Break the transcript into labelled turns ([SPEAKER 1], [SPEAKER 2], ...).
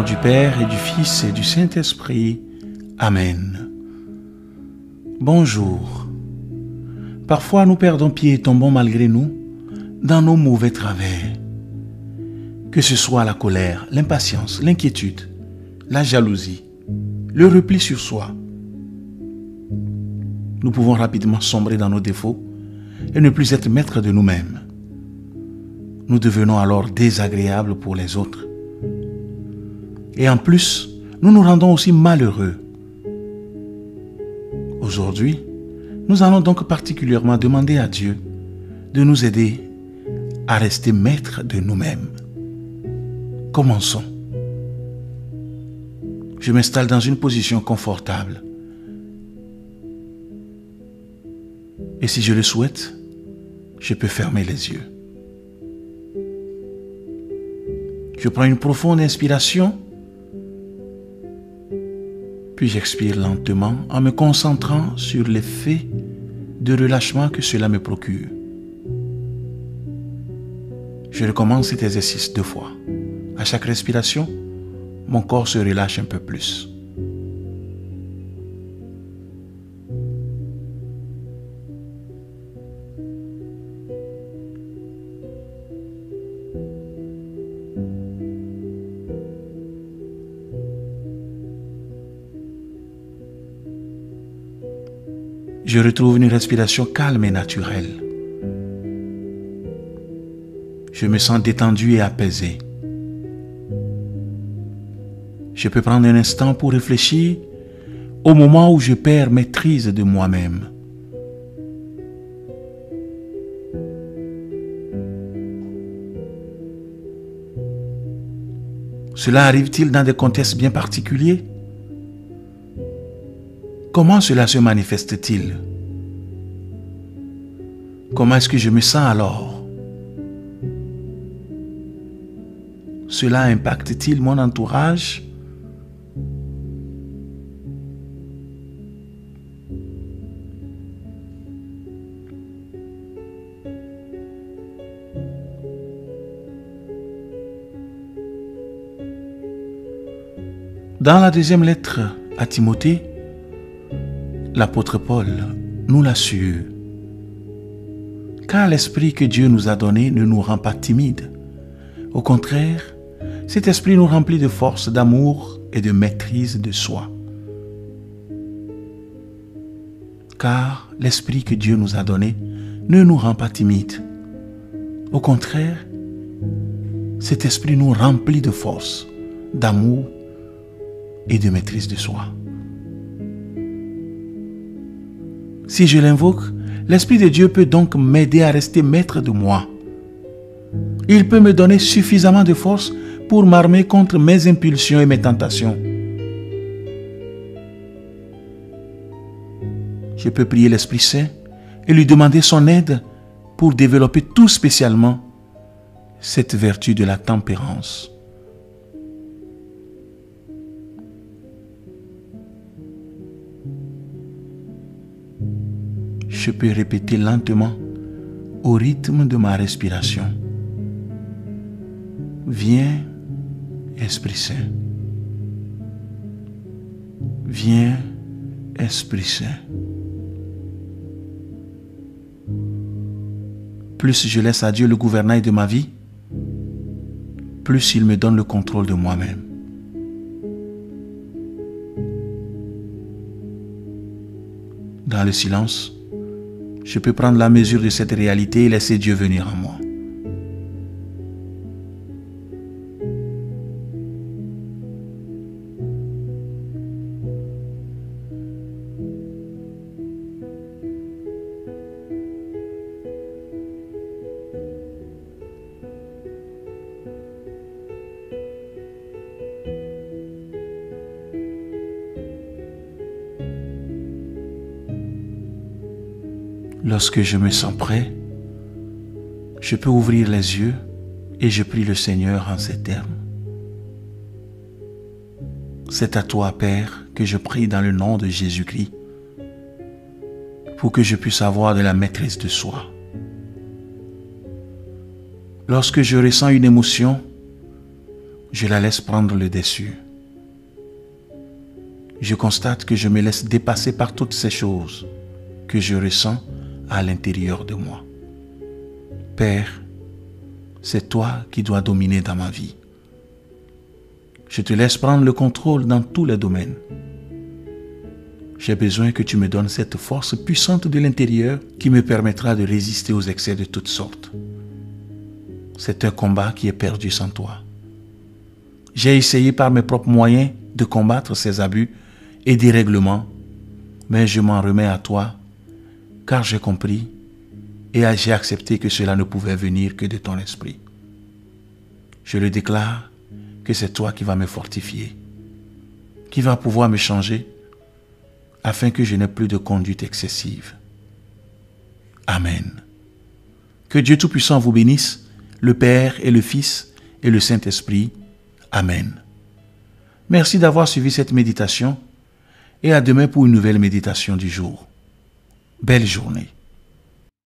[SPEAKER 1] nom du Père et du Fils et du Saint-Esprit. Amen. Bonjour. Parfois nous perdons pied et tombons malgré nous dans nos mauvais travers. Que ce soit la colère, l'impatience, l'inquiétude, la jalousie, le repli sur soi. Nous pouvons rapidement sombrer dans nos défauts et ne plus être maîtres de nous-mêmes. Nous devenons alors désagréables pour les autres. Et en plus, nous nous rendons aussi malheureux. Aujourd'hui, nous allons donc particulièrement demander à Dieu de nous aider à rester maîtres de nous-mêmes. Commençons. Je m'installe dans une position confortable. Et si je le souhaite, je peux fermer les yeux. Je prends une profonde inspiration, puis j'expire lentement en me concentrant sur l'effet de relâchement que cela me procure. Je recommence cet exercice 2 fois. À chaque respiration, mon corps se relâche un peu plus. Je retrouve une respiration calme et naturelle. Je me sens détendu et apaisé. Je peux prendre un instant pour réfléchir au moment où je perds maîtrise de moi-même. Cela arrive-t-il dans des contextes bien particuliers? Comment cela se manifeste-t-il? Comment est-ce que je me sens alors? Cela impacte-t-il mon entourage? Dans la deuxième lettre à Timothée, l'apôtre Paul nous l'assure. Car l'esprit que Dieu nous a donné ne nous rend pas timides. Au contraire, cet esprit nous remplit de force, d'amour et de maîtrise de soi. Car l'esprit que Dieu nous a donné ne nous rend pas timides. Au contraire, cet esprit nous remplit de force, d'amour et de maîtrise de soi. Si je l'invoque, l'Esprit de Dieu peut donc m'aider à rester maître de moi. Il peut me donner suffisamment de force pour m'armer contre mes impulsions et mes tentations. Je peux prier l'Esprit Saint et lui demander son aide pour développer tout spécialement cette vertu de la tempérance. Je peux répéter lentement au rythme de ma respiration. Viens, Esprit Saint. Viens, Esprit Saint. Plus je laisse à Dieu le gouvernail de ma vie, plus il me donne le contrôle de moi-même. Dans le silence, je peux prendre la mesure de cette réalité et laisser Dieu venir en moi. Lorsque je me sens prêt, je peux ouvrir les yeux et je prie le Seigneur en ces termes. C'est à toi, Père, que je prie dans le nom de Jésus-Christ, pour que je puisse avoir de la maîtrise de soi. Lorsque je ressens une émotion je la laisse prendre le dessus. Je constate que je me laisse dépasser par toutes ces choses que je ressens à l'intérieur de moi. Père, c'est toi qui dois dominer dans ma vie. Je te laisse prendre le contrôle dans tous les domaines. J'ai besoin que tu me donnes cette force puissante de l'intérieur qui me permettra de résister aux excès de toutes sortes. C'est un combat qui est perdu sans toi. J'ai essayé par mes propres moyens de combattre ces abus et dérèglements, mais je m'en remets à toi, car j'ai compris et j'ai accepté que cela ne pouvait venir que de ton esprit. Je le déclare que c'est toi qui vas me fortifier, qui va pouvoir me changer, afin que je n'ai plus de conduite excessive. Amen. Que Dieu Tout-Puissant vous bénisse, le Père et le Fils et le Saint-Esprit. Amen. Merci d'avoir suivi cette méditation et à demain pour une nouvelle méditation du jour. Belle journée.